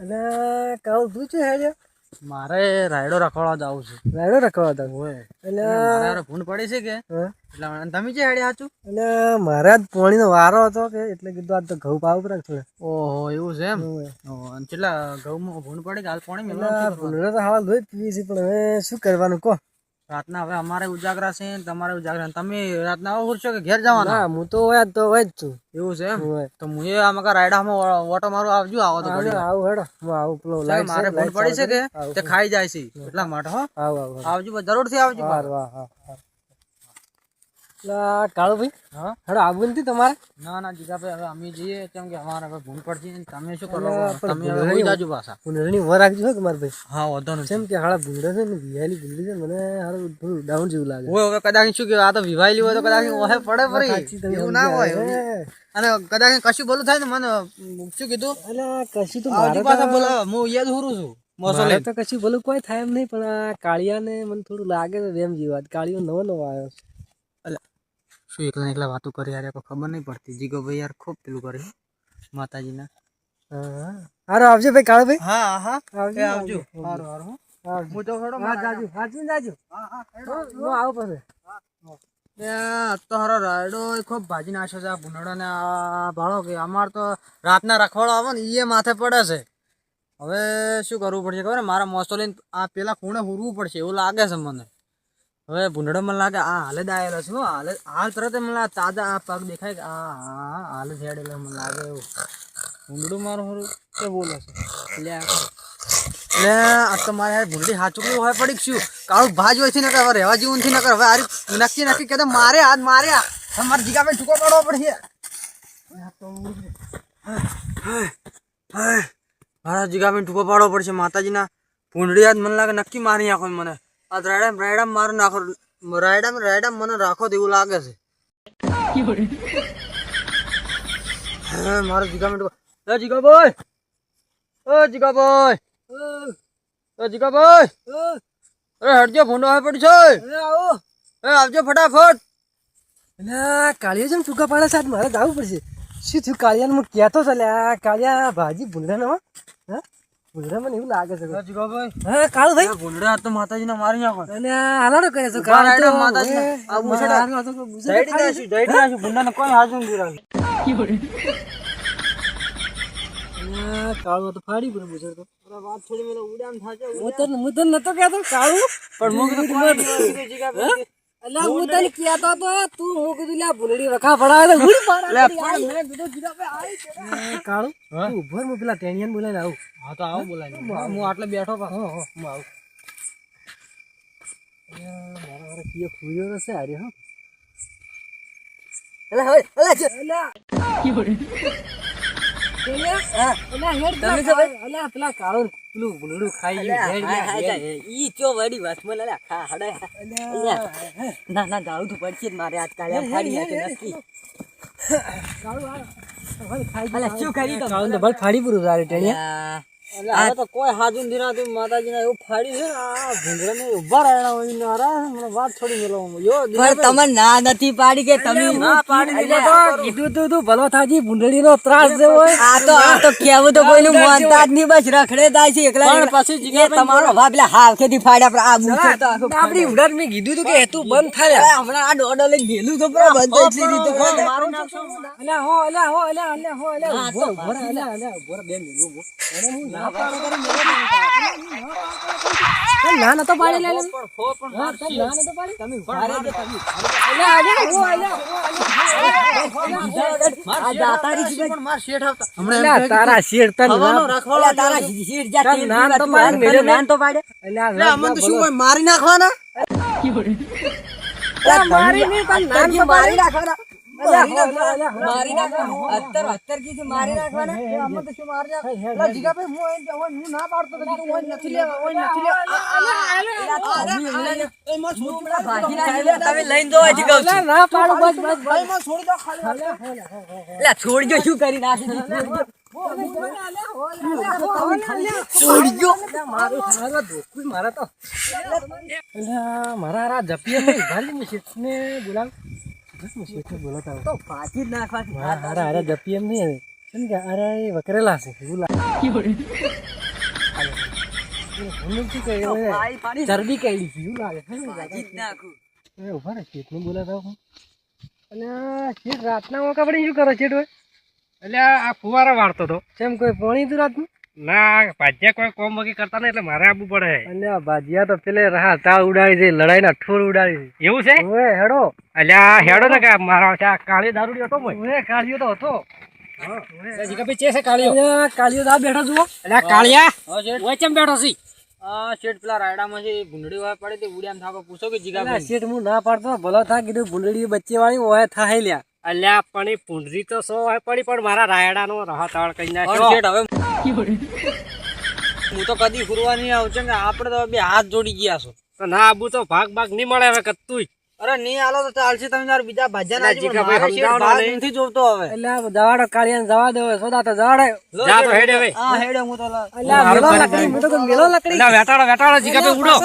અને કાલ તું છે હેડે મારે રાયડો રખડવા જાવું છે. રાયડો રખવા તા ઓય એટલે મારે ભૂંડ પડી છે કે એટલે તમે જે હેડે હાચું એટલે મારે આજ પાણીનો વારો હતો કે એટલે કીધું આજ તો ઘઉં પાવું પડે થોડે. ઓહો એવું છે એમ. અને કેટલા ઘઉંમાં ભૂંડ પડી કે હાલ પાણી એટલે ભૂંડળો તો હાલ ધોઈ પીવી છે પણ હવે શું કરવાનું કહો. રાતના હવે અમારે ઉજાગરા છે ને તમારે ઉજાગરા. તમે રાતના આવો છો કે ઘેર જવાના? ના હું તો હોય તો હોય જ છું. એવું છે એમ. તો હું એ આમાં રાયડામાં ઓટો મારું આવજો. આવો તો આવું હેડો હું આવું પેલો લાઈટ મારે ભૂંડ પડી છે કે તે ખાઈ જાય છે એટલા માટે. હો આવજો જરૂરથી આવજો. કાળુભાઈ હા હેડો આવું નથી તમારે? ના ના જીગાભાઈ હવે અમે જઈએ કેમ કે અમારે હવે ભૂંડ પડશે. તમે શું કરો? તમે હવે જાજો પાછા ભૂંડળની વર રાખજો કે મારા ભાઈ. હા વાંધો નહીં. કેમ કે હાડા ભૂંડળો છે ને વિહાયેલી ભૂંડળી છે મને હારું થોડું ડાઉન જેવું લાગે. ઓય હવે કદાચ શું કે આ તો વિવાયેલી હોય તો કદાચ ઓહે પડે પડી એવું ના હોય. અને કદાચ કશું બોલું થાય ને મને શું કીધું એટલે કશું તો આવજો પાછા બોલો. હું યાદ હુરું છું મારે તો કશું બોલું કોઈ થાય એમ નહીં પણ આ કાળિયાને મને થોડું લાગે છે એમ જીવાત. કાળિયો નવો આવ્યો છે. શું એકલા એકલા વાતો કરી યાર ખબર નહીં પડતી. જીગો ભાઈ યાર ખૂબ પેલું કરે માતાજીના. હારો આવજો ભાઈ કાળુભાઈ. હા હા આવજો આવજો. હારું હારું હું તો ખડો જાજો હાજી જાજો. હું આવું પછી. તો હારો રાયડો ખૂબ ભાજી નાખ્યો છે આ ભૂંડળો ને આ ભાળો કે અમાર તો રાતના રખવાડો આવે ને એ માથે પડે છે. હવે શું કરવું પડશે ખબર? મારા મોસ્તો લઈને આ પેલા ખૂણે હુરવું પડશે એવું લાગે છે મને. હવે ભૂંડળો મને લાગે આ હાલે જ આવેલો છે. હાલ તરત મને તાજા આ પગ દેખાય કે આ હાલ જ હેડેલો મને લાગે એવું. ભૂંડળું મારું હરું કે બોલે છે એટલે આ તો મારે ભૂંડળી હાચુકલું હોય પડી શું કાળું ભાજ હોય છે ને હવે રહેવા જેવું નથી. નકર હવે આ નક્કી કે મારે હાથ મારે મારે જીગાભાઈ ટૂંકો પાડવો પડશે. મારા જીગાભાઈ ટૂંકો પાડવો પડશે માતાજીના. ભૂંડળી હાથ મને લાગે નક્કી મારી નાખો મને. આ રાયડા મારું નાખો. રાયડા મને રાખો તો એવું લાગે છે. મારો જીગાભાઈ જીગાભાઈ જીગાભાઈ જીગાભાઈ અરે હટજો ભૂંડો હોય પડી છે. આવજો ફટાફટ. કાળિયા જેમ ટૂંકા પાડે સાહેબ મારે જવું પડશે. શું થયું કાળિયાને હું કહેતો છે કાળિયા ભાજી ભૂંડળાને ભૂંડળા મને એવું લાગે છે. જીગાભાઈ હા કાળુભાઈ ભૂંડળા તો માતાજીના મારી નાખો. અને હાલાડો કરે છે ભૂંડાને કોઈ હાજર નથી રાખે. કાળું તો ફાડી પડે બુસર તો વાત થોડી મને ઉડાન થાશે. હું તો નતો કહેતો કાળું પણ હું કીધું એટલે હું તને કહેતો તો તું હું કીધું લે ભૂંડળી વખા પડાવે તો ઉડી પાડે. કાળું તું ઉભર હું પેલા ટેણિયાને બોલાઈને આવું. હા તો આવો બોલાય હું આટલે બેઠો હું આવું. મારા કીયો ખુલ્યો હશે હારે હા. પેલા કાળું પેલું ભૂંડળું ખાઈ ઈ ચો વડી વાસમાં લે ખા હડે ના ના જાવું તો પડશે જ મારે આજ કાલે ફાડી નાખે નક્કી. શું કરી તો કાળું તો ભલે ફાડી પૂરું તારે ટેણિયા. આ તો કોઈ હાજુ નથી માતાજીના એવું ફાડી છે ને આ ભૂંડળાને ઉભા રહેલા હોય મને વાત થોડી મેલો પણ તમે ના નથી પાડી કે તમે ના પાડી કીધું તું ભલો થાજી ભૂંડળીનો ત્રાસ જેવો આ તો કેવું તો કોઈનું માનતા જ નહીં. બસ રખડે જાય છે એકલા. પણ પછી જીગાભાઈ તમારો ભાવ પેલા હાવખેથી ફાડ્યા આપણે આ મૂછો તો આપડી ઉડાર મેં કીધું તું કે તું બંધ થાય. હમણાં આ દોડો લઈને ગેલું તો પૂરા બંધ એટલી રીતે મારું નાખશો. ના નતો પાડી લે તારા શેઠ મારી નાખવાના મારી નાખવાના મારી નાખવાના અત્તર કીધું મારી નાખવાના. જીગાભાઈ હું ના પાડતો નથી લેવા તમે લઈને જો હજી કહું છું. ના પાડો બસ છોડજો શું કરી નાખી મારા જપિયા બોલાવ તો પાછી જ નાખવા હારા જપિયા નહીં એમ કે અરે એ વકરેલા છે એવું લાગે પાણી પાણી ચરબી કઈ છે એવું લાગે ભાજી જ નાખું. એ ઉભા રે શેઠને બોલાતા હું અને શેઠ રાતના મોકા પડી શું કરો શેઠ હોય એટલે આ ફુવારા વાળતો હતો કેમ કોઈ પાણી હતું રાતનું ના ભાજ્યા કોઈ કોમ વગી કરતા નહીં એટલે મારે આવવું પડે અને આ ભાજીયા તો પેલે રહા તાળ ઉડાડી છે લડાઈના ઠોર ઉડાડી છે એવું છે ઓએ હેડો એટલે આ હેડો ને કે મારા આ કાળી દારૂડી હતો મોય ઓએ કાળિયો તો હતો જીગાભાઈ ચે છે કાળીઓ અલ્યા, કાળિયો તો આ બેઠો જુઓ એટલે આ કાળિયા હા શેઠ ઓય ચમ બેઠો છે શેઠ પેલા રાયડામાંથી ભૂંડડી વાય પડી હતી ઉડિયામ થાકો પૂછો કે જીગા અલ્યા, શેઠ હું ના પાડતો ભલો થા કીધું ભૂંડડી બચ્ચે વાળી ઓય થાય લ્યા અલ્યા પણ એ પૂંડરી તો સો હોય પડી પણ મારા રાયડાનો રહા તાળ કઈ પણ નાખ્યો શેઠ હવે હું તો કદી ફુરવા નહીં આવું છે કે આપણે તો બે હાથ જોડી ગયા છો તો ના આબુ તો ભાગ નહીં મળે હવે કત્તુંય અરે નહીં હાલો તો ચાલશે તમે તાર બીજા ભાજ્યા ના જીગાભાઈ સમજાવો ને. નથી જોતો હવે એટલે આ જવાડો કાળિયાને જવા દો સોદા તો જવાડે જા તો હેડે હવે હા હેડે હું તો અલ્યા મેલો લકડી મેં તો કહું મેલો લકડી વેટાડો જીગાભાઈ ઉડો